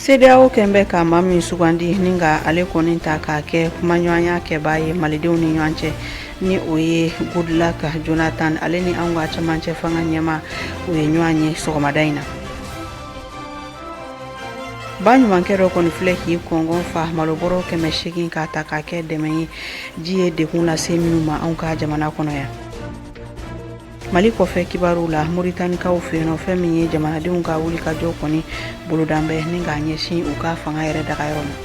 CEDEAO kɛnbɛ ka maa min sugandi ni ka ale kɔni ta k'a kɛ kumaɲɔgɔnya kɛbaa ye malidenw ni ɲɔgɔn cɛ ni o ye Goodluck Jonathan ale ni anw ka cɛmancɛ fanga ɲɛma o ye ɲɔgɔn ye sɔgɔmada in na. Ba ɲumankɛ dɔ kɔni filɛ k'i kɔngɔn fa malobɔrɔ 800 k'a ta k'a kɛ dɛmɛ ye ji ye dekun lase minnu ma anw ka jamana kɔnɔ yan. Mali kɔfɛ kibaru la Mauritaniekaw fɛ yen fɛn min ye jamanadenw ka wuli ka jɔ kɔni bolodanbɛ ni k'a ɲɛsin u ka fanga yɛrɛ dagayɔrɔ ma.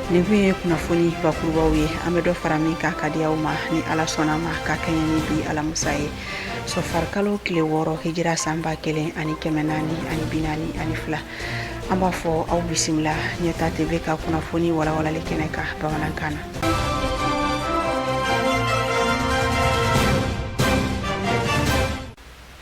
Nin kun ye kunnafoni bakurubaw ye an bɛ dɔ fara min ka di aw ma ni Ala sɔnna ma ka kɛɲɛ ni bi Alamusa ye sɔfar kalo tile 6 hijira san 1442 an b'a fɔ aw bisimila ɲɛta TV ka kunnafoni walawalali kɛnɛ ka bamanankan na.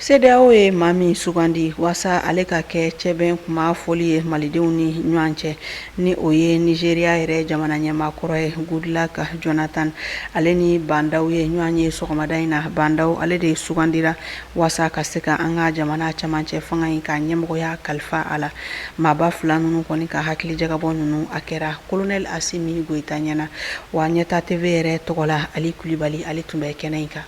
CEDEAO ye maa min sugandi wasa ale ka kɛ cɛbɛn kuma fɔli ye malidenw ni ɲɔgɔn cɛ ni o ye Nigeria yɛrɛ jamana ɲɛmaakɔrɔ ye Goodluck Jonathan ale ni bandaw ye ɲɔgɔn ye sɔgɔmada in na. Bandaw ale de sugandira wasa ka se ka an ka jamana cɛmancɛ fanga in ka ɲɛmɔgɔya kalifa a la. Maaba fila ninnu kɔni ka hakili jagabɔ ninnu a kɛra Colonel Asimi Goita ɲɛna wa ɲɛta TV yɛrɛ tɔgɔ la Ali Kulibali ale tun bɛ kɛnɛ in kan.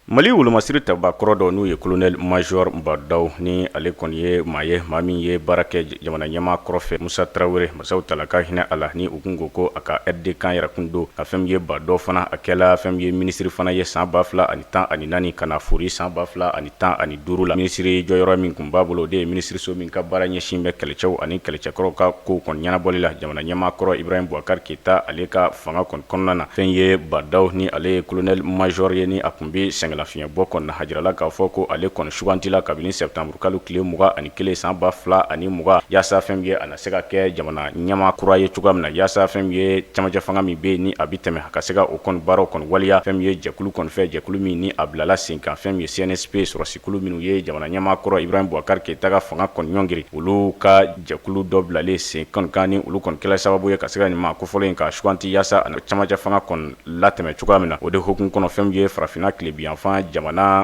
Mali wolomasiri tabakɔrɔ dɔ n'u ye Colonel Major Mbadaw ni ale kɔni ye maa min ye baara kɛ jamana ɲɛmaa kɔrɔfɛ Musa Traoré masaw tala ka hinɛ a la ni u kun ko a ka RD kan yɛrɛ kun don ka fɛn ye Badaw fana a kɛla fɛn ye ministre fana ye san 2014 kana fori san 2015 la ministre jɔyɔrɔ min kun b'a bolo de ye ministre so min ka baara ɲɛsin bɛ kɛlɛcɛw ani kɛlɛcɛkɔrɔw ka ko kɔni ɲɛnabɔli la jamana ɲɛmaa kɔrɔ Ibrahim Boubacar Keita ale ka fanga kɔnɔna na fɛn ye Badaw ni ale ye Colonel Major ye ni a kun bi lafiɲɛ bɔ kɔnɔ hajirala k'a fɔ ko ale kɔni sugantila kabini septembre kalo tile 21 san 2020 yaasa fɛn ye a na se ka kɛ jamana ɲɛmaa kura ye cogoya min na yaasa fɛn ye cɛmancɛ fanga min bɛ ni a bi tɛmɛ ka se ka o kɔni baaraw kɔni waliya fɛn ye jɛkulu kɔni fɛ jɛkulu min ni a bilala sen kan fɛn ye CNSP sɔrɔsikulu minnu ye jamana ɲɛmaa kɔrɔ Ibrahim Boubacar Keita ka fanga kɔni ɲɔngiri olu ka jɛkulu dɔ bilalen sen kan ni olu kɔni kɛla sababu ye ka se ka nin maa kofɔlen in ka suganti yaasa a cɛmancɛ fanga kɔni latɛmɛ cogoya min na o de hukumu kɔnɔ fɛn ye farafina tilebiyanfan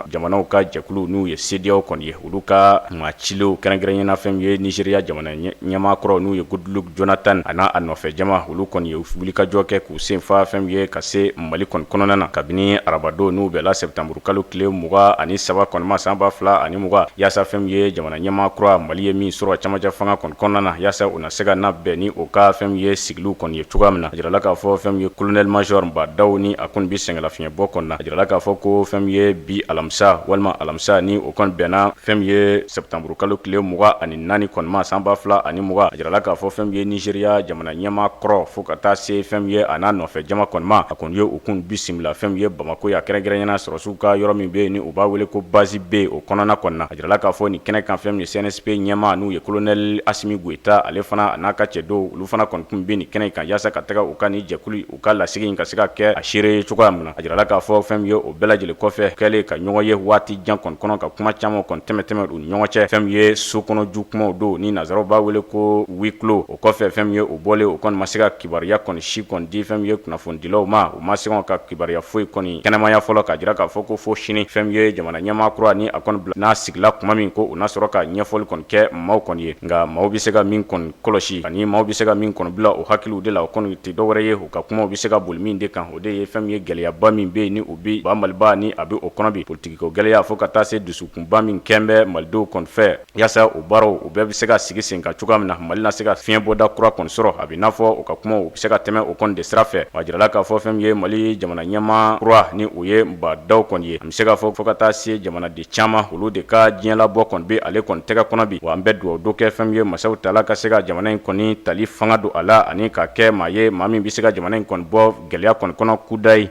jamanaw ka jɛkulu n'u ye CEDEAO kɔni ye olu ka maacilew kɛrɛnkɛrɛnɲɛna fɛn ye Nigeria jamana ɲɛmaakɔrɔ n'u ye Goodluck Jonathan a n'a a nɔfɛ jama olu kɔni ye wulikajɔ kɛ k'u senfa fɛn ye ka se Mali kɔni kɔnɔna na kabini arabadon n'u bɛla septembre kalo tile 23 kɔni ma san 2020 yaasa fɛn ye jamana ɲɛmaakɔrɔ Mali ye min sɔrɔ cɛmancɛ fanga kɔni kɔnɔna na yaasa u na se ka na bɛn ni o ka fɛn ye sigiliw kɔni ye cogoya min na a jirala k'a fɔ fɛn ye Colonel Major Mbadaw ni a kɔni bi sɛngɛlafiɲɛ bɔ kɔnɔ na a jirala k'a fɔ ko fɛn ye bi alamisa walima alamisa ni o kɔni bɛnna fɛn ye septembre kalo tile 24 kɔni ma san 2020 a jirala k'a fɔ fɛn ye Nigeria jamana ɲɛmaa kɔrɔ fo ka taa se fɛn ye a n'a nɔfɛ jama kɔni ma a kɔni ye u kun bisimila fɛn ye Bamako ya kɛrɛnkɛrɛnɲɛna sɔrɔsiw ka yɔrɔ min bɛ ni u b'a wele ko base B o kɔnɔna kɔni na a jirala k'a fɔ nin kɛnɛ kan fɛn ye CNSP ɲɛmaa n'u ye Colonel Asimi Goita ale fana a n'a ka cɛ dɔw olu fana kɔni kun bɛ nin kɛnɛ kan yaasa ka taga u ka ni jɛkulu u ka lasigi in ka se ka kɛ a seere cogoya min na a jirala k'a fɔ fɛn ye o bɛɛ lajɛlen kɔfɛ kɛlen ka ɲɔgɔn ye waati jan kɔnɔ ka kuma caman kɔni tɛmɛ u ni ɲɔgɔn cɛ fɛn ye sokɔnɔ ju kumaw don ni nazaraw b'a wele ko huis clos o kɔfɛ fɛn ye o bɔlen o kɔni ma se ka kibariya kɔni si kɔni di fɛn ye kunnafonidilaw ma u ma se ka kibariya foyi kɔni kɛnɛmaya fɔlɔ ka jira k'a fɔ ko fo sini fɛn ye jamana ɲɛmaa kura ni a kɔni bila n'a sigila kuma min ko u na sɔrɔ ka ɲɛfɔli kɔni kɛ maaw kɔni ye nka maaw bɛ se ka min kɔni kɔlɔsi ani maaw bɛ se ka min kɔni bila o hakiliw de la o kɔni tɛ dɔwɛrɛ ye u ka kumaw bɛ se ka boli min de kan o de ye fɛn ye gɛlɛyaba min bɛ ni o bi ba Maliba ni a bɛ o kɔnɔ bi politikiko gɛlɛya fo ka taa se dusukunba min kɛn bɛ malidenw kɔni fɛ yaasa o baaraw o bɛɛ bɛ se ka sigi sen kan cogoya min na Mali na se ka fiɲɛ bɔda kura kɔni sɔrɔ a bɛ n'a fɔ o ka kumaw o bɛ se ka tɛmɛ o kɔni de sira fɛ a jirala k'a fɔ fɛn ye Mali jamana ɲɛmaa kura ni o ye Mbadaw kɔni ye an bɛ se ka fɔ fo ka taa se jamanaden caman olu de ka diɲɛlabɔ kɔni bɛ ale kɔni tɛgɛ kɔnɔ bi wa an bɛ dugawu do kɛ fɛn ye masaw tala ka se ka jamana in kɔni tali fanga don a la ani ka kɛ maa ye maa min bɛ se ka jamana in kɔni bɔ gɛlɛya kɔni kɔnɔ kudayi.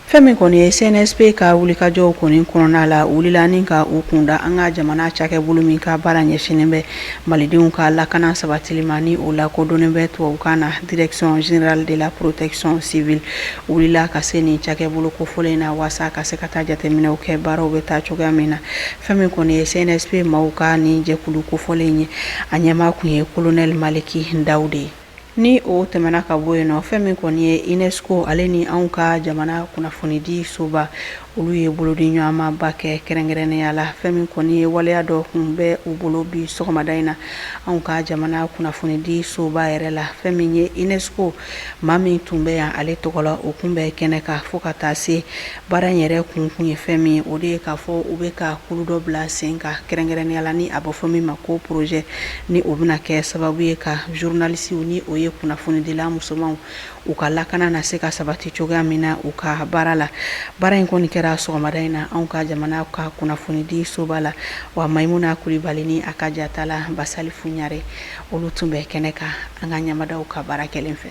fɛn min kɔni ye CNSP ka wulikajɔw kɔni kɔnɔna la wulila ni ka u kunda an ka jamana cakɛbolo min ka baara ɲɛsinen bɛ malidenw ka lakana sabatili ma ni o lakodɔnnen bɛ tubabukan na Direction Générale de la Protection Civile wulila ka se nin cakɛbolo kofɔlen na waasa ka se ka taa jateminɛw kɛ baaraw bɛ taa cogoya min na fɛn min kɔni ye CNSP maaw ka nin jɛkulu kofɔlen ye a ɲɛmaa kun ye Colonel Maliki Dawude ye. Ni o tɛmɛna ka bɔ yen nɔ fɛn min kɔni ye UNESCO ale ni anw ka jamana kunnafonidi soba olu ye bolodi ɲɔgɔnmaba kɛ kɛrɛnkɛrɛnnenya la fɛn min kɔni ye waleya dɔ kun bɛ u bolo bi sɔgɔmada in na anw ka jamana kunnafonidi soba yɛrɛ la fɛn min ye UNESCO maa min tun bɛ yan ale tɔgɔ la o kun bɛ kɛnɛ kan fo ka taa se baara in yɛrɛ kun ye fɛn min o de ye k'a fɔ u bɛ ka kulu dɔ bila sen ka kɛrɛnkɛrɛnnenya la ni a bɛ fɔ min ma ko projet ni o bɛna kɛ sababu ye ka journalistw ni o ye kunnafonidila musomanw u ka lakana na se ka sabati cogoya min na u ka baara la baara in kɔni kɛra sɔgɔmada in na anw ka jamana ka kunnafonidi soba la wa Maimuna Kulibali ni a ka jatala Basali Fuɲare olu tun bɛ kɛnɛ kan an ka ɲamadaw ka baara kɛlen fɛ.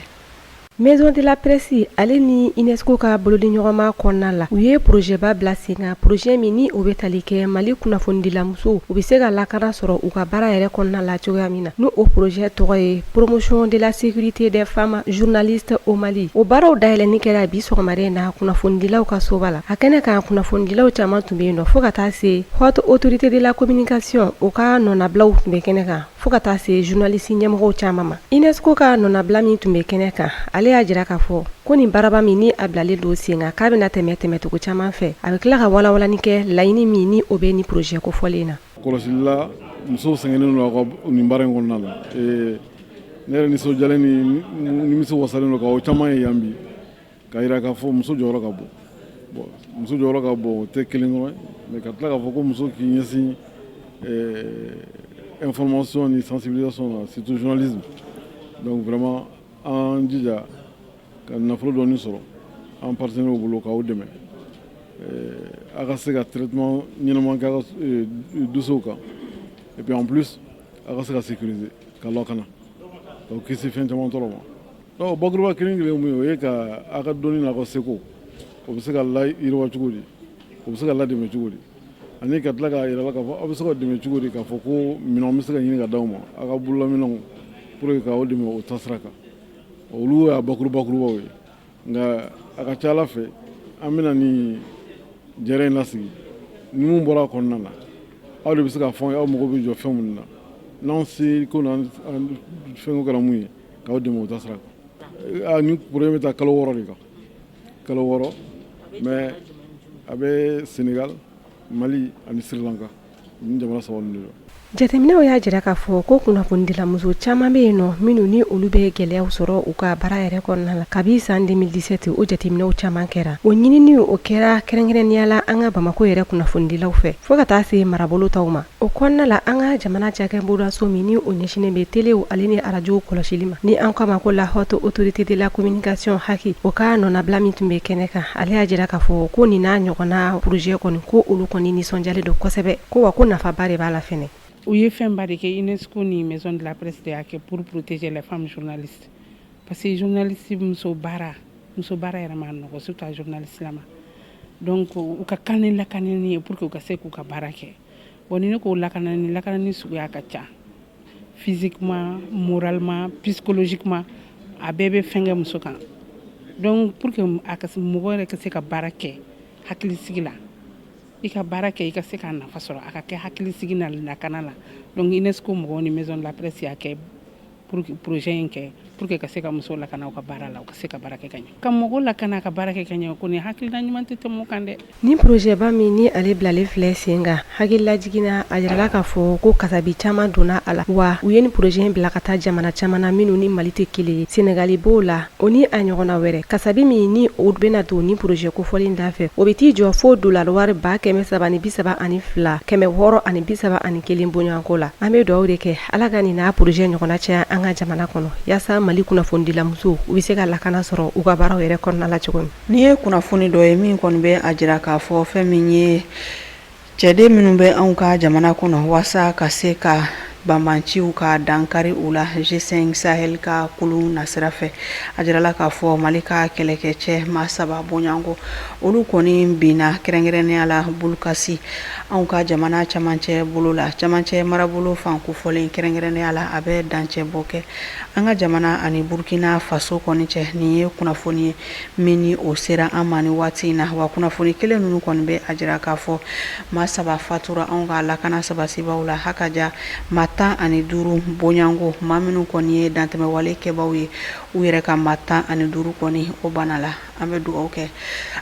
Maison de la Presse ale ni UNESCO ka bolodi ɲɔgɔnma kɔnɔna la u ye projetba bila sen kan projet min ni o bɛ tali kɛ Mali kunnafonidilamusow u bɛ se ka lakana sɔrɔ u ka baara yɛrɛ kɔnɔna la cogoya min na ni o projet tɔgɔ ye Promotion de la sécurité des femmes journalistes au Mali o baaraw dayɛlɛnni kɛra bi sɔgɔmada in na kunnafonidilaw ka soba la a kɛnɛ kan kunnafonidilaw caman tun bɛ yen nɔ fo ka taa se haute autorité de la communication o ka nɔnablaw tun bɛ kɛnɛ kan fo ka taa se journaliste ɲɛmɔgɔw caman ma UNESCO ka nɔnabla min tun bɛ kɛnɛ kan ale y'a jira k'a fɔ ko nin baaraba min ni a bilalen don sen kan k'a bɛna tɛmɛcogo caman fɛ a bɛ tila ka walawalani kɛ laɲini min ni o bɛ ni projet kofɔlen na. Kɔlɔsili musow sɛgɛnnen don a ka nin baara in kɔnɔna la ne yɛrɛ nisɔndiyalen ni nimisi wasalen don ka o caman ye yan bi k'a jira k'a fɔ muso jɔyɔrɔ ka bon muso jɔyɔrɔ ka bon o tɛ kelen dɔrɔn mais ka tila k'a fɔ ko muso k'i ɲɛsin information ni sensibilisation la surtout journalisme donc vraiment an jija ka nafolo dɔɔni sɔrɔ an partenaires bolo k'aw dɛmɛ a ka se ka traitement ɲɛnama kɛ a ka dossiers kan et puis en plus a ka se ka sécuriser ka lakana ka kisi fɛn caman tɔɔrɔ ma donc bakuruba kelen kelen mun ye o ye ka a ka dɔnni n'a ka seko o bɛ se ka layiriwa cogo di o bɛ se ka ladɛmɛ cogo di ani ka tila k'a yira k'a fɔ aw bɛ se ka dɛmɛ cogo di k'a fɔ ko minɛnw bɛ se ka ɲini ka d'aw ma a ka bololaminɛnw pour que k'aw dɛmɛ o taasira kan olu y'a bakurubaw ye nka a ka ca Ala fɛ an bɛna ni jɛrɛ in lasigi ni mun bɔra a kɔnɔna na aw de bɛ se ka fɔ aw mago bɛ jɔ fɛn minnu na n'an se ko n'an fɛn ko kɛra mun ye k'aw dɛmɛ o taasira kan ni projet bɛ taa kalo 6 de kan kalo 6 mais a bɛ Sénégal Mali ani Sri Lanka ni jamana saba ninnu de don. Jateminɛw y'a jira k'a fɔ ko kunnafonidilamuso caman bɛ yen nɔ minnu ni olu bɛ gɛlɛyaw sɔrɔ u ka baara yɛrɛ kɔnɔna la kabi san 2017 o jateminɛw caman kɛra o ɲinini o kɛra kɛrɛnkɛrɛnnenya la an ka Bamako yɛrɛ kunnafonidilaw fɛ fo ka taa se marabolo taw ma o kɔnɔna la an ka jamana cakɛboloso min ni o ɲɛsinnen bɛ telew ale ni arajow kɔlɔsili ma ni an k'a ma ko la haute autorité de la communication haki o ka nɔnabila min tun bɛ kɛnɛ kan ale y'a jira k'a fɔ ko nin n'a ɲɔgɔnna projet kɔni ko olu kɔni nisɔndiyalen don kosɛbɛ ko wa ko nafaba de b'a la fɛnɛ. U ye fɛnba de kɛ UNESCO ni Maison de la Presse de y'a kɛ pour protéger les femmes journalistes parce que journaliste muso baara yɛrɛ ma nɔgɔ surtout a journaliste lama donc u ka kan ni lakanani ye pour que u ka se k'u ka baara kɛ bon ni ne ko lakanani suguya ka ca physiquement moralement psychologiquement a bɛɛ bɛ fɛn kɛ muso kan donc pour que mɔgɔ yɛrɛ ka se ka baara kɛ hakilisigi la i ka baara kɛ i ka se ka nafa sɔrɔ a ka kɛ hakilisigi na lakana la donc UNESCO mɔgɔw ni Maison de la Presse y'a kɛ pour que projet in kɛ pour que ka se ka muso lakana u ka baara la u ka se ka baara kɛ ka ɲɛ ka mɔgɔ lakana ka baara kɛ ka ɲɛ ko ni hakilina ɲuman tɛ tɛmɛ o kan dɛ. Ni projet ba min ni ale bilalen filɛ sen kan hakilila jiginna a jirala k'a fɔ ko kasabi caman donna a la wa u ye ni projet in bila ka taa jamana caman na minnu ni Mali tɛ kelen ye Senegali b'o la o ni a ɲɔgɔnna wɛrɛ kasabi min ni o bɛna don ni projet kofɔlen da fɛ o bɛ t'i jɔ fo $332 1,631 bɔɲɔgɔnko la an bɛ dugawu de kɛ Ala ka nin n'a projet ɲɔgɔnna caya an ka jamana kɔnɔ yaasa Mali kunnafonidilamusow u bɛ se ka lakana sɔrɔ u ka baaraw yɛrɛ kɔnɔna la cogo min. Ni ye kunnafoni dɔ ye min kɔni bɛ a jira k'a fɔ fɛn min ye cɛden minnu bɛ anw ka jamana kɔnɔ waasa ka se ka banbanciw ka dankari u la G5 Sahel ka kulu nasira fɛ a jirala k'a fɔ Mali ka kɛlɛkɛcɛ maa 3 bɔɲango olu kɔni binna kɛrɛnkɛrɛnnenya la bulukasi anw ka jamana camancɛ bolo la camancɛ marabolo fan kofɔlen kɛrɛnkɛrɛnnenya la a bɛ dancɛ bɔ kɛ an ka jamana ani Burkina Faso kɔni cɛ nin ye kunnafoni ye min ni o sera an ma ni waati in na wa kunnafoni kelen ninnu kɔni bɛ a jira k'a fɔ maa 3 fatura anw ka lakana sabasibaw la hakaja maa 15 bɔɲango maa minnu kɔni ye dantɛmɛwale kɛbaw ye u yɛrɛ ka maa 15 kɔni o bana la an bɛ dugawu kɛ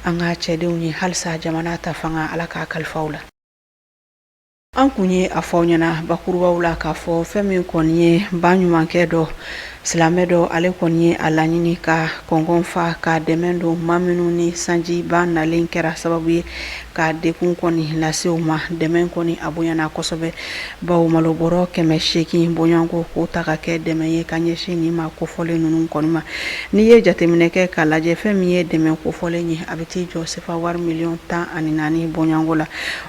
an ka cɛdenw ye halisa jamana ta fanga ala ka kalifaw la an kun ye a fɔ ɲɛna bakurubaw la k'a fɔ fɛn min kɔni ye ba ɲumankɛ dɔ silamɛ dɔ ale kɔni ye a laɲini ka kɔngɔn fa ka dɛmɛ don maa minnu ni sanji ba nalen kɛra sababu ye ka dekun kɔni lase u ma dɛmɛ kɔni a bonyana kosɛbɛ bawo malobɔrɔ 800 bɔɲango k'o ta ka kɛ dɛmɛ ye ka ɲɛsin nin ma kofɔlen ninnu kɔni ma n'i ye jateminɛ kɛ k'a lajɛ fɛn min ye dɛmɛ kofɔlen ye a bɛ t'i jɔ sefa wari miliyɔn 14 bɔɲango la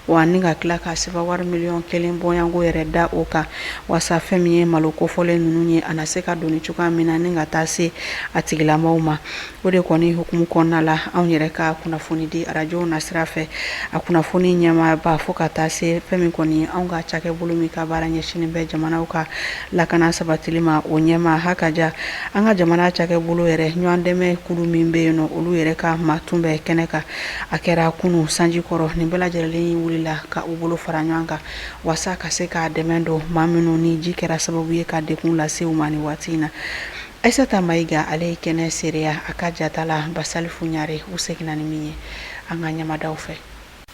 wa ni ka tila ka sefa wari miliyɔn 1 bɔɲango yɛrɛ da o kan wasa fɛn min ye malo kofɔlen ninnu ye a na se ka doni cogoya min na ni ka taa se a tigilamaw ma o de kɔni hukumu kɔnɔna la anw yɛrɛ ka kunnafoni di arajow na sira fɛ a kunnafoni ɲɛmaaba fo ka taa se fɛn min kɔni ye anw ka cakɛbolo min ka baara ɲɛsinin bɛ jamanaw ka lakana sabatili ma o ɲɛma hakaja an ka jamana cakɛbolo yɛrɛ ɲɔgɔn dɛmɛ kulu min bɛ yen nɔ olu yɛrɛ ka matun bɛ kɛnɛ kan a kɛra kunu sanji kɔrɔ nin bɛɛ lajɛlen wulila ka u bolo fara ɲɔgɔn kan wasa ka se ka dɛmɛ don maa minnu ni ji kɛra sababu ye ka dekun lase u ma ni waati in na Aissata Mayiga ale ye kɛnɛ seereya a ka jata la Basali Fuɲare u seginna ni min ye an ka ɲɛmadaw fɛ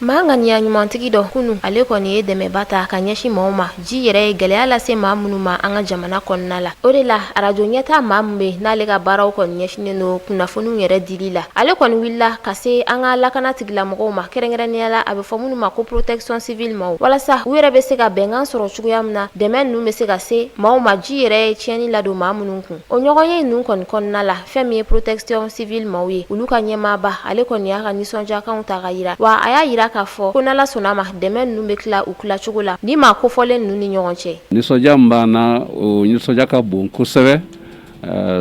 maa ŋaniya ɲumantigi dɔ kunu ale kɔni ye dɛmɛba ta ka ɲɛsin maaw ma ji yɛrɛ ye gwɛlɛya lase maa minnu ma an ka jamana kɔnɔna la o de la arajo ɲɛta maa min bɛ n'ale ka baaraw kɔni ɲɛsinen don kunnafoniw yɛrɛ dili la ale kɔni wulila ka se an ka lakana tigilamɔgɔw ma kɛrɛnkɛrɛnnenya la a bɛ fɔ minnu ma ko protection civile ma walasa u yɛrɛ bɛ se ka bɛnkan sɔrɔ cogoya min na dɛmɛ ninnu bɛ se ka se maaw ma ji yɛrɛ ye tiɲɛni ladon maa minnu kun o ɲɔgɔnye ninnu kɔni kɔnɔna la fɛn min ye protection civile maaw ye olu ka ɲɛmaaba ale kɔni y'a ka nisɔndiyakanw ta ka yira wa a y'a yira k'a fɔ ko n'ala sɔnna ma dɛmɛ ninnu bɛ tila u tilacogo la ni maa kofɔlen ninnu ni ɲɔgɔn cɛ nisɔndiya min b'an na o nisɔndiya ka bon kosɛbɛ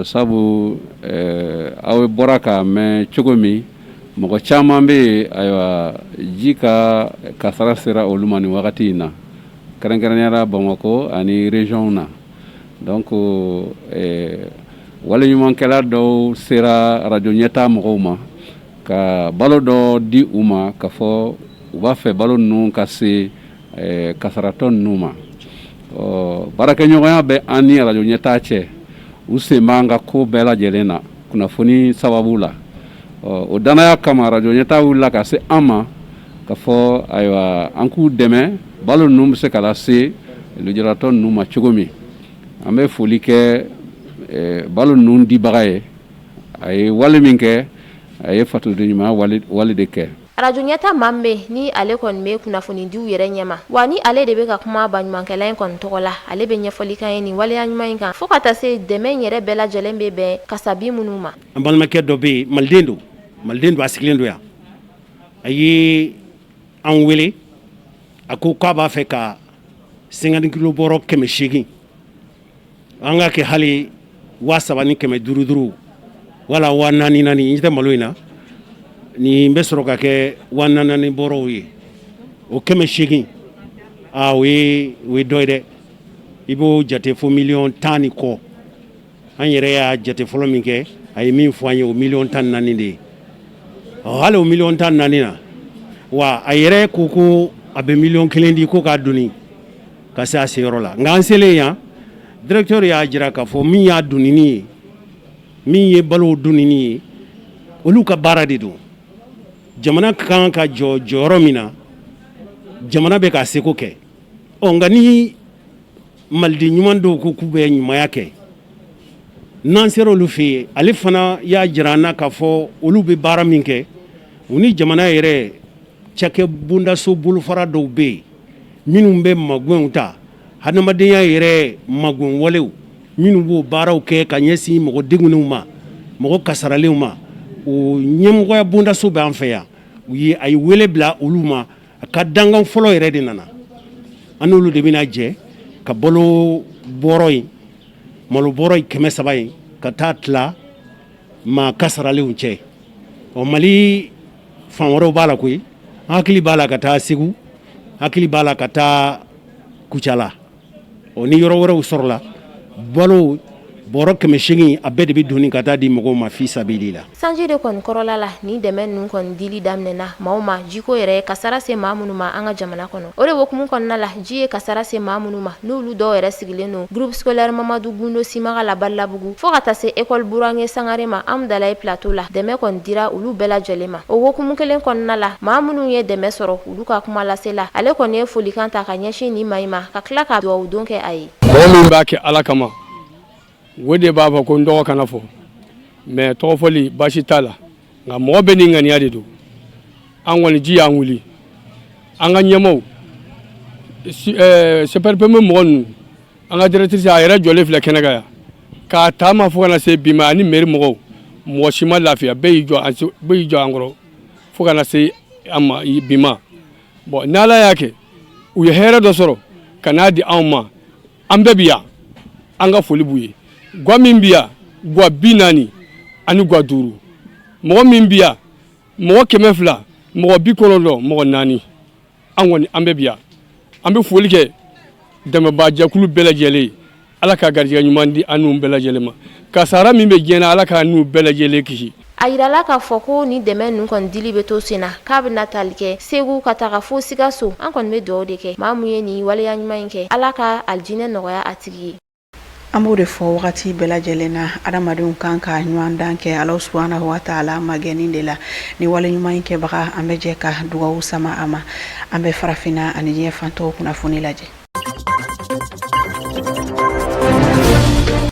sabu aw bɔra k'a mɛn cogo min mɔgɔ caman bɛ yen ayiwa ji ka kasara sera olu ma nin wagati in na kɛrɛnkɛrɛnneyara Bamakɔ ani région na donc waleɲumankɛla dɔw sera arajo ɲɛtaa mɔgɔw ma ka balo dɔ di u ma ka fɔ u b'a fɛ balo ninnu ka se kasaratɔ ninnu ma baarakɛɲɔgɔnya bɛ an ni arajo ɲɛtaa cɛ u sen b'an ka ko bɛɛ lajɛlen na kunnafoni sababu la o danaya kama arajo ɲɛtaa wulila ka se an ma ka fɔ ayiwa an k'u dɛmɛ balo ninnu bɛ se ka lase lujuratɔ ninnu ma cogo min an bɛ foli kɛ balo ninnu dibaga ye a ye wale min kɛ a ye fatɔdenɲuman wale de kɛ arajo ɲɛta maa min bɛ ni ale kɔni bɛ kunnafonidiw yɛrɛ ɲɛma wa ni ale de bɛ ka kuma baɲumankɛla in kɔni tɔgɔ la ale bɛ ɲɛfɔli kan ye nin waleya ɲuman in kan fo ka taa se dɛmɛ in yɛrɛ bɛɛ lajɛlen bɛ bɛn kasabi minnu ma an balimakɛ dɔ bɛ yen maliden don a sigilen don yan a ye an wele a ko k'a b'a fɛ ka 50 kilo bɔrɔ 800 an ka kɛ hali 3,500 wala 4,400 n tɛ malo in na nin bɛ sɔrɔ ka kɛ 4,400 bɔrɔw ye o 800 o ye dɔ ye dɛ i b'o jate fo 10,10 ni kɔ an yɛrɛ y'a jate fɔlɔ min kɛ a ye min fɔ an ye o 14,4 de ye hali o 14,4 na wa a yɛrɛ ko a bɛ 1,000,000 di ko k'a doni ka se a seyɔrɔ la nka an selen yan directeur y'a jira k'a fɔ min y'a donini ye min ye balo donini ye olu ka baara de don jamana kan ka jɔ jɔyɔrɔ min na jamana bɛ k'a seko kɛ nka ni maliden ɲuman dɔw ko k'u bɛ ɲumanya kɛ n'an sera olu fɛ yen ale fana y'a jira an na k'a fɔ olu bɛ baara min kɛ u ni jamana yɛrɛ cakɛ bondaso bolofara dɔw bɛ yen minnu bɛ magwɛnw ta hadamadenya yɛrɛ magwɛn walew minnu b'o baaraw kɛ ka ɲɛsin mɔgɔ degunenw ma mɔgɔ kasaralenw ma o ɲɛmɔgɔya bondaso bɛ an fɛ yan a ye wele bila olu ma a ka dankan fɔlɔ yɛrɛ de nana an n'olu de bɛna jɛ ka bolo bɔrɔ in malo bɔrɔ in 300 in ka taa tila maa kasaralenw cɛ o Mali fan wɛrɛw b'a la koyi hakili b'a la ka taa Segu hakili b'a la ka taa Kucala o ni yɔrɔ wɛrɛw sɔrɔla balo bɔrɔ 800 a bɛɛ de bɛ doni ka taa di mɔgɔw ma fi sabili la sanji de kɔni kɔrɔla la ni dɛmɛ ninnu kɔni dili daminɛna maaw ma jiko yɛrɛ kasara se maa minnu ma an ka jamana kɔnɔ o de hokumu kɔnɔna la ji ye kasara se maa minnu ma n'olu dɔw yɛrɛ sigilen don groupe scolaire Mamadu Gundo Simaga la Balabugu fo ka taa se école Burange Sangare ma Amdalaye plateau la dɛmɛ kɔni dira olu bɛɛ lajɛlen ma o hokumu kelen kɔnɔna la maa minnu ye dɛmɛ sɔrɔ olu ka kuma lasela ale kɔni ye folikan ta ka ɲɛsin ni maa ma ka tila ka duwawu don kɛ a ye mɔgɔ min b'a kɛ Ala kama o de b'a fɔ ko n tɔgɔ kana fɔ mais tɔgɔfɔli baasi t'a la nka mɔgɔ bɛ ni ŋaniya de don an kɔni ji y'an wuli an ka ɲɛmɔgɔw CPRPM mɔgɔ ninnu an ka directrice a yɛrɛ jɔlen filɛ kɛnɛ kan yan k'a taama fo kana se bi ma ani mairie mɔgɔw mɔgɔ si ma lafiya bɛɛ y'i jɔ an kɔrɔ fo kana se an ma bi ma bon n'Ala y'a kɛ u ye hɛrɛ dɔ sɔrɔ ka n'a di anw ma an bɛɛ bi yan an ka foli b'u ye gwa min bi yan gwa 40 ani gwa 5 mɔgɔ min bi yan mɔgɔ 200 mɔgɔ 90 mɔgɔ 4 an kɔni an bɛɛ bi yan an bɛ foli kɛ dɛmɛbaa jɛkulu bɛɛ lajɛlen Ala ka garijɛgɛ ɲuman di an n'u bɛɛ lajɛlen ma kasara min bɛ diɲɛ na Ala ka n'u bɛɛ lajɛlen kisi a yirala k'a fɔ ko ni dɛmɛ ninnu kɔni dili bɛ to sen na k'a bɛ natali kɛ Segu ka taga fo Sikaso an kɔni bɛ dugawu de kɛ maa mun ye nin waleya ɲuman in kɛ Ala ka aljinɛ nɔgɔya a tigi ye an b'o de fɔ wagati bɛɛ lajɛlen na adamadenw kan ka ɲɔgɔn dan kɛ Alahu subhanahu wa taala magɛnin de la ni wale ɲuman in kɛbaga an bɛ jɛ ka dugawu sama a ma an bɛ farafinna ani diɲɛ fantɔw kunnafoni lajɛ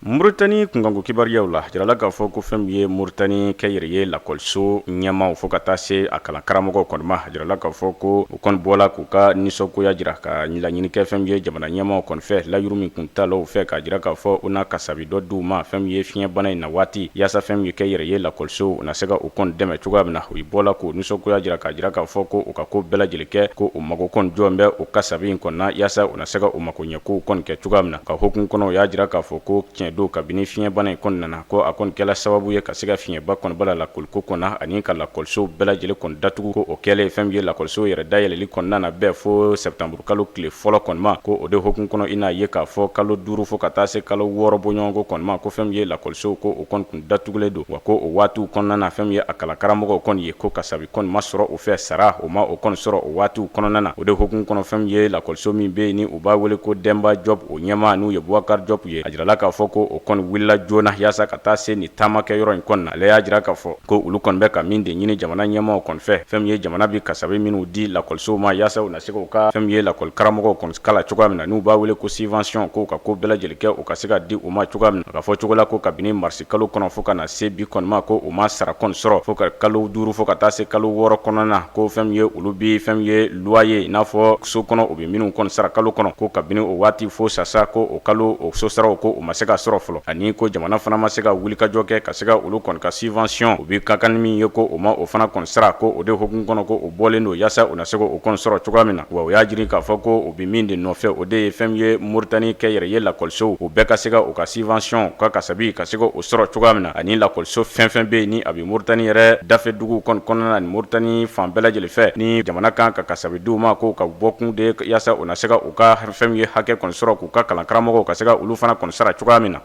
Mauritanie kunkanko kibaruyaw la jirala k'a fɔ ko fɛn min ye Mauritanie kɛ yɛrɛ ye lakɔliso ɲɛmaaw fo ka taa se a kalan karamɔgɔw kɔni ma jirala k'a fɔ ko u kɔni bɔla k'u ka nisɔngoya jira ka laɲini kɛ fɛn min ye jamana ɲɛmaaw kɔni fɛ layuru min kun t'a la o fɛ k'a jira k'a fɔ u na kasabi dɔ d'u ma fɛn min ye fiɲɛ bana in na waati yaasa fɛn min kɛ yɛrɛ ye lakɔliso u na se ka u kɔni dɛmɛ cogoya min na u bɔla k'u nisɔngoya jira k'a jira k'a fɔ ko u ka ko bɛɛ lajɛlen kɛ ko u mago kɔni jɔn bɛ u kasabi in kɔni na yaasa u na se ka u mago ɲɛ kow kɔni kɛ cogoya min na ka hokumu kɔnɔ u y'a jira k'a fɔ ko tiɲɛ don kabini fiɲɛ bana in kɔni nana ko a kɔni kɛla sababu ye ka se ka fiɲɛba kɔni bala lakɔliko kɔnɔ ani ka lakɔliso bɛɛ lajɛlen kɔni datugu ko o kɛlen fɛn min ye lakɔliso yɛrɛ dayɛlɛli kɔnɔna na bɛɛ fo septembre kalo tile fɔlɔ kɔni ma ko o de hokumu kɔnɔ i n'a ye k'a fɔ kalo 5 fo ka taa se kalo 6 bɔɲɔgɔnko kɔni ma ko fɛn min ye lakɔliso ko o kɔni kun datugulen don wa ko o waatiw kɔnɔna na fɛn min ye a kalan karamɔgɔw kɔni ye ko kasabi kɔni ma sɔrɔ o fɛ sara o ma o kɔni sɔrɔ o waatiw kɔnɔna na o de hokumu kɔnɔ fɛn min ye lakɔliso min bɛ yen ni u b'a wele ko Demba Job o ɲɛmaa n'u ye Boubacar Job ye a jirala k'a fɔ ko o kɔni wulila joona yaasa ka taa se ni taamakɛ yɔrɔ in kɔni na ale y'a jira k'a fɔ ko olu kɔni bɛ ka min de ɲini jamana ɲɛmaaw kɔni fɛ fɛn min ye jamana bi kasabi minnu di lakɔlisow ma yaasa u na se k'u ka fɛn min ye lakɔli karamɔgɔw kɔni kala cogoya min na n'u b'a wele ko subvention ko ka ko bɛɛ lajɛlen kɛ u ka se ka di u ma cogoya min na ka fɔ cogo la ko kabini marisi kalo kɔnɔ fo ka na se bi kɔni ma ko u ma sara kɔni sɔrɔ fo ka kalo 5 fo ka taa se kalo 6 kɔnɔna na ko fɛn min ye olu bi fɛn min ye loyer i n'a fɔ so kɔnɔ u bɛ minnu kɔni sara kalo kɔnɔ ko kabini o waati fo sasa ko o kalo o so saraw ko u ma se ka sɔrɔ fɔlɔ ani ko jamana fana ma se ka wulikajɔ kɛ ka se ka olu kɔni ka subvention u bi ka kan min ye ko o ma o fana kɔni sara ko o de hokumu kɔnɔ ko o bɔlen don yaasa u na se o kɔni sɔrɔ cogoya min na wa u y'a jiri k'a fɔ ko u bi min de nɔfɛ o de ye fɛn min ye Mauritanie kɛ yɛrɛ ye lakɔliso u bɛɛ ka se ka u ka subvention ka kasabi ka se o sɔrɔ cogoya min na ani lakɔliso fɛn fɛn bɛ yen ni a bɛ Mauritanie yɛrɛ dafe dugu kɔni kɔnɔna na ni Mauritanie fan bɛɛ lajɛlen fɛ ni jamana kan ka kasabi d'u ma ko ka bɔkun de yaasa u na se u ka fɛn min ye hakɛ kɔni sɔrɔ k'u ka kalan karamɔgɔw ka se ka olu fana kɔni sara cogoya min na.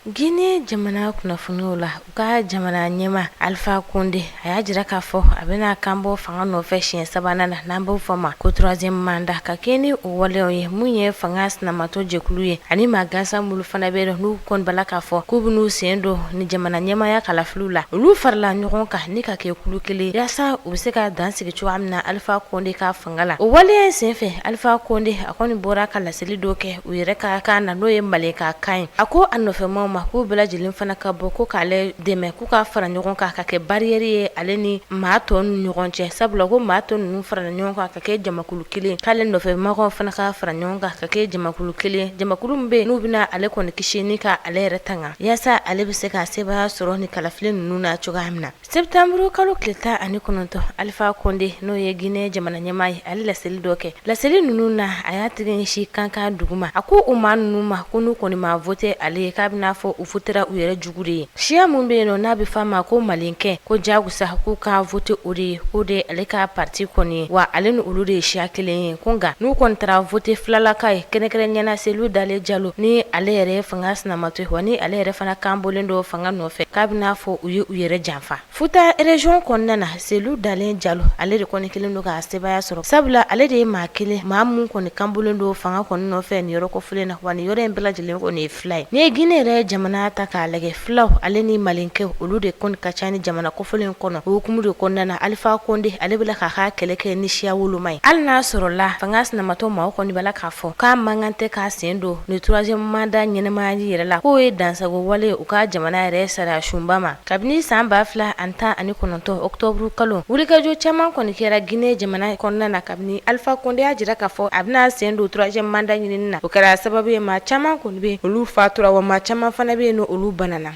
Guinée jamana kunnafoniw la u ka jamana ɲɛma Alpha Condé a y'a jira k'a fɔ a bɛna kan bɔ fanga nɔfɛ siɲɛ 3nan na n'an b'o fɔ ma ko 3e mandat ka kɛ ni o waleyaw ye mun ye fanga sinamatɔ jɛkulu ye ani maa gansan minnu fana bɛ yen n'u kɔni bala k'a fɔ k'u bɛn'u sen don ni jamana ɲɛmaya kalafiliw la olu farala ɲɔgɔn kan ni ka kɛ kulu kelen yaasa u bɛ se ka dan sigi cogoya min na Alpha Condé ka fanga la o waleya in senfɛ Alpha Condé a kɔni bɔra ka laseli dɔ kɛ u yɛrɛ ka kan na n'o ye Malenka kan ye a ko a nɔfɛmaw ma ma k'u bɛɛ lajɛlen fana ka bɔ ko k'ale dɛmɛ k'u ka fara ɲɔgɔn kan ka kɛ barrière ye ale ni maa tɔ ninnu ɲɔgɔn cɛ sabula ko maa tɔ ninnu farala ɲɔgɔn kan ka kɛ jamakulu kelen k'ale nɔfɛ mɔgɔw fana ka fara ɲɔgɔn kan ka kɛ jamakulu kelen jamakulu min bɛ yen n'u bɛna ale kɔni kisi ni ka ale yɛrɛ tanga yaasa ale bɛ se ka sebaya sɔrɔ ni kalafili ninnu na cogoya min na septembre kalo tile 19 Alpha Condé n'o ye Guinée jamana ɲɛmaa ye ale laseli dɔ kɛ laseli ninnu na a y'a tɛgɛ ɲɛsin kankan duguma a ko o maa ninnu ma ko n'u kɔni ma voté ale ye k'a bɛna fɔ u futera u yɛrɛ jugu de ye siya mun bɛ yen nɔ n'a bɛ f'a ma ko malinkɛ ko jagusa k'u ka voté o de ye k'o de ale ka parti kɔni ye wa ale ni olu de ye siya kelen ye ko nka n'u kɔni taara voté filalaka ye kɛnɛkɛrɛnnena Cellou Dalein Diallo ni ale yɛrɛ ye fanga sinamatɔ ye wa ni ale yɛrɛ fana kan bɔlen don fanga nɔfɛ k'a bɛna fɔ u ye u yɛrɛ janfa Futa région kɔnɔna na Cellou Dalein Diallo ale de kɔni kelen don ka sebaya sɔrɔ sabula ale de ye maa kelen maa mun kɔni kan bɔlen don fanga kɔni nɔfɛ ni yɔrɔ kɔfɛlen na wa ni yɔrɔ in bɛɛ lajɛlen kɔni ye fila ye ni ye Guinée yɛrɛ jamana ta k'a lajɛ filaw ale ni malinkɛw olu de kɔni ka ca ni jamana kɔfɛlen kɔnɔ o hukumu de kɔnɔna na Alpha Condé ale bɛ k'a ka kɛlɛ kɛ ni siya woloma ye hali n'a sɔrɔ la fanga sinamatɔ maaw kɔni b'a la k'a fɔ k'a man kan tɛ k'a sen don ni troisième mandat ɲɛnɛmaya yɛrɛ la k'o ye dansago wale u ka jamana yɛrɛ sariya sunba ma kabini san 2019 octobre kalo wulikajɔ caman kɔni kɛra Guinée jamana kɔnɔna na kabini Alpha Condé y'a jira k'a fɔ a bɛna sen don troisième mandat ɲinini na o kɛra sababu ye maa caman kɔni bɛ olu fatura wa maa caman fana bɛ yen nɔ olu banana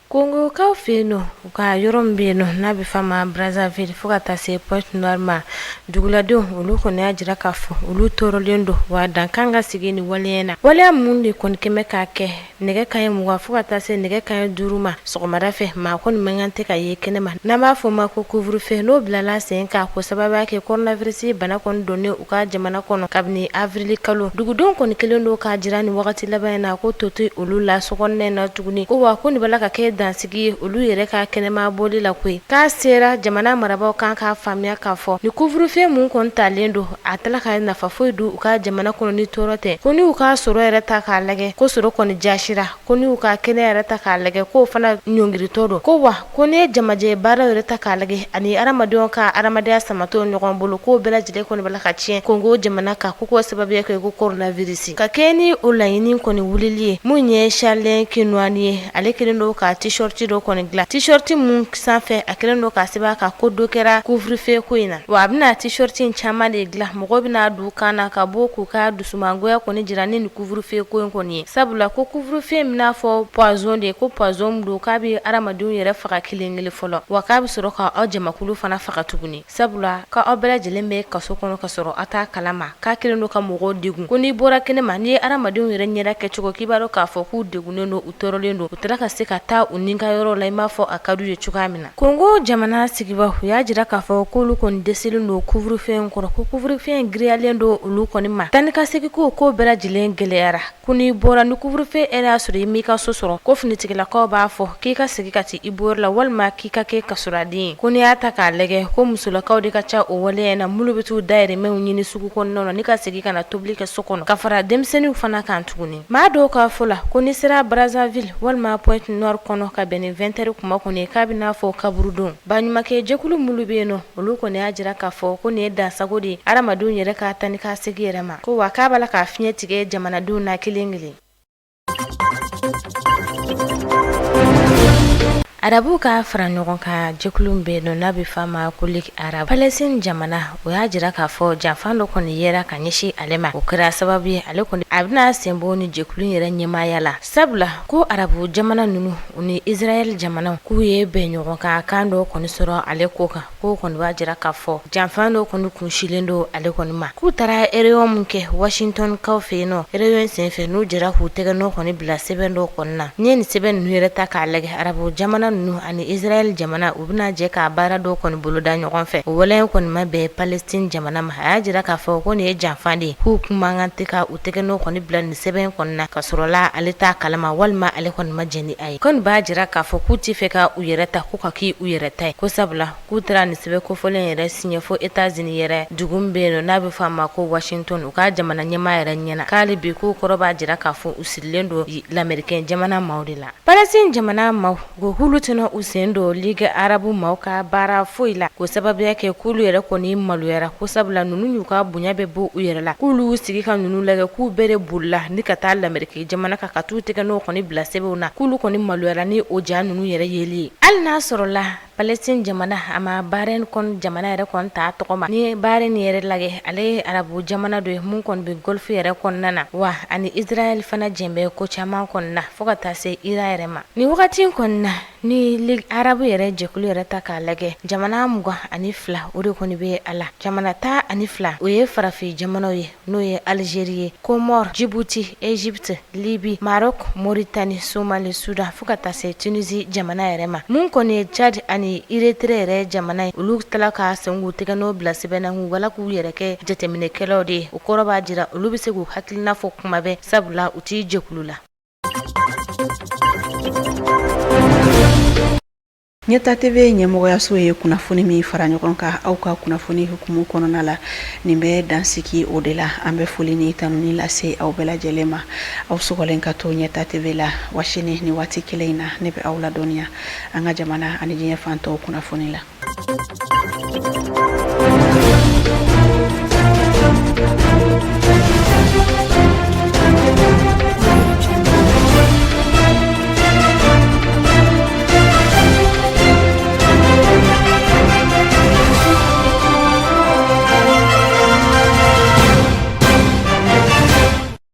Congo kaw fɛ yen nɔ u ka yɔrɔ min bɛ yen nɔ n'a bɛ f'a ma Brazzaville fo ka taa se Pointe-Noire ma duguladenw olu kɔni y'a jira k'a fɔ olu tɔɔrɔlen don wa dan kan ka sigi ni waleya na waleya mun de kɔni kɛmɛ k'a kɛ nɛgɛ kanɲɛ 20 fo ka taa se nɛgɛ kanɲɛ 5 ma sɔgɔmada fɛ maa kɔni man kan tɛ ka ye kɛnɛma n'an b'a fɔ ma ko couvre-feu n'o bilala sen kan ko sababuya kɛ coronavirus bana kɔni donnen u ka jamana kɔnɔ kabini avril kalo dugudenw kɔni kelen don k'a jira ni wagati laban in na ko to to olu la sokɔnɔna na tuguni ko wa ko nin bala ka kɛ dansigi olu yɛrɛ ka kɛnɛma bɔli la koyi k'a sera jamana marabaaw kan k'a faamuya k'a fɔ ni couvre-feu mun kɔni talen don a tala ka nafa foyi don u ka jamana kɔnɔ ni tɔɔrɔ tɛ ko ni u ka sɔrɔ yɛrɛ ta k'a lajɛ ko sɔrɔ kɔni jasira ko ni u ka kɛnɛ yɛrɛ ta k'a lajɛ k'o fana ɲɔngiritɔ don ko wa ko ni ye jamajɛ baara yɛrɛ ta k'a lajɛ ani adamadenw ka adamadenya samatɔ ɲɔgɔn bolo k'o bɛɛ lajɛlen kɔni bala ka tiɲɛ Congo jamana kan ko k'o sababuya kɛ ko coronavirus ka kɛ ni o laɲini kɔni wulili ye mun ye Charles Kinoani ye ale kelen don ka t-shirt dɔ kɔni dilan t-shirt mun sanfɛ a kelen don ka sɛbɛn ka ko dɔ kɛra couvre-feu ko in na wa a bɛna t-shirt in caman de dilan mɔgɔ bɛna du kan na ka bɔ k'u ka dusumangoya kɔni jira ni couvre-feu ko in kɔni ye sabula ko couvre-feu min n'a fɔ poison de ko poison don k'a bɛ adamadenw yɛrɛ faga kelen kelen fɔlɔ wa k'a bɛ sɔrɔ ka aw jamakulu fana faga tuguni sabula ka aw bɛɛ lajɛlen bɛ kaso kɔnɔ ka sɔrɔ aw t'a kalama k'a kelen don ka mɔgɔw degun ko n'i bɔra kɛnɛma n'i ye adamadenw yɛrɛ ɲɛda kɛcogo k'i b'a dɔn k'a fɔ k'u degunnen don u tɔɔrɔlen don u taara ka se ka taa u ni ka yɔrɔ la i m'a fɔ a ka d'u ye cogoya min na Congo jamana sigibaaw u y'a jira k'a fɔ k'olu kɔni dɛsɛlen don couvre-feu in kɔrɔ ko couvre-feu in giriyalen don olu kɔni ma tani ka segin ko bɛɛ lajɛlen gɛlɛyara ko n'i bɔra ni couvre-feu yɛrɛ y'a sɔrɔ i m'i ka so sɔrɔ ko finitigilakaw b'a fɔ k'i ka segin ka ti i bɔyɔrɔ la walima k'i ka kɛ kasɔrɔden ye ko n'i y'a ta k'a lajɛ ko musolakaw de ka ca o waleya in na minnu bɛ t'u dayirimɛw ɲini sugu kɔnɔnaw na ni ka segin ka na tobili kɛ so kɔnɔ ka fara denmisɛnninw fana kan tuguni maa dɔw k'a fɔ la ko n'i sera Brazzaville walima Pointe-Noire kɔnɔ ka bɛn ni 20 heures kuma kɔni k'a bɛ n'a fɔ kaburudon baɲumankɛ jɛkulu minnu bɛ yen nɔ olu kɔni y'a jira k'a fɔ ko nin ye dansago de ye adamadenw yɛrɛ ka taa ni ka segin yɛrɛ ma ko wa k'a b'a la k'a fiɲɛ tigɛ jamanadenw na kelen kelen Arabu ka fara ɲɔgɔn ka jɛkulu bɛ yen n'a bɛ f'a ma ko Ligue Arabe Palestine jamana o y'a jira k'a fɔ janfan dɔ kɔni yera ka ɲɛsin ale ma o kɛra sababu ye ale kɔni a bɛna sen bɔ ni jɛkulu yɛrɛ ɲɛmaaya la sabula ko Arabu jamana ninnu u ni Israel jamana k'u ye bɛn ɲɔgɔn kan kan dɔ kɔni sɔrɔ ale ko kan k'o kɔni b'a jira k'a fɔ janfan dɔ kɔni kunsilen don ale kɔni ma k'u taara réunion mun kɛ Washington kaw fɛ yen nɔ réunion senfɛ n'u jɛra k'u tɛgɛ nɔ kɔni bila sɛbɛn dɔ kɔni na ni ye nin sɛbɛn ninnu yɛrɛ ta k'a lajɛ Arabu jamana ninnu ani Israel jamana u bɛna jɛ k'a baara dɔw kɔni boloda ɲɔgɔn fɛ o waleya kɔni ma bɛn Palestine jamana ma a y'a jira k'a fɔ ko nin ye janfan de ye k'u kun man kan tɛ ka u tɛgɛ nɔ kɔni bila nin sɛbɛn kɔni na ka sɔrɔ la ale t'a kalama walima ale kɔni ma jɛn ni a ye kɔni b'a jira k'a fɔ k'u tɛ fɛ ka u yɛrɛ ta ko ka k'i u yɛrɛ ta ye ko sabula k'u taara nin sɛbɛn kofɔlen yɛrɛ signé fo États-Unis yɛrɛ dugu min bɛ yen nɔ n'a bɛ fɔ a ma ko Washington u ka jamana ɲɛmaa yɛrɛ ɲɛna k'ale bi k'u kɔrɔ b'a jira k'a fɔ u sirilen don l'Américain jamana maaw de la Palestine jamana maaw ko hulu kulu tɛna u sen don liga arabu maaw ka baara foyi la ko sababuya kɛ kulu yɛrɛ kɔni maloyara ko sabula nunu y'u ka bonya bɛ bɔ u yɛrɛ la k'ulu sigi ka nunu lagɛ k'u bɛɛ de bolila ni ka taa lamɛrike jamana kan ka t'u tɛgɛ n'o kɔni bila sɛbɛnw na k'ulu kɔni maloyara ni o ja nunu yɛrɛ yeli ye hali n'a sɔrɔla Palestine jamana a ma baara kɔni jamana yɛrɛ kɔni t'a tɔgɔ ma ni baara ni yɛrɛ lagɛ ale ye arabu jamana dɔ ye mun kɔni bɛ golfe yɛrɛ kɔnɔna na wa ani Israel fana jɛnbɛ ko caman kɔni na fo ka taa se Ira yɛrɛ ma ni wagati kɔni na ni ligue arabu yɛrɛ jɛkulu yɛrɛ ta k'a lagɛ jamana 22 o de kɔni bɛ a la jamana 12 o ye farafin jamanaw ye n'o ye Algérie ye Comore Djibouti Égypte Libye Maroc Mauritanie Somalie Soudan fo ka taa se Tunisie jamana yɛrɛ ma mun kɔni ye Tchad ani Eritrea yɛrɛ jamana ye olu tala ka sengu tɛgɛ n'o bila sɛbɛnna wala k'u yɛrɛ kɛ jateminɛkɛlaw de ye o kɔrɔ b'a jira olu bɛ se k'u hakilina fɔ kuma bɛɛ sabula u t'i jɛkulu la. Ɲɛta TV ɲɛmɔgɔyaso ye kunnafoni min fara ɲɔgɔn kan aw ka kunnafoni hukumu kɔnɔna la nin bɛ dansigi o de la an bɛ foli ni tanuni lase aw bɛɛ lajɛlen ma aw sɔgɔlen ka to Ɲɛta TV la wa sini ni waati kelen in na ne bɛ aw ladɔnniya an ka jamana ani diɲɛ fan tɔw kunnafoni la.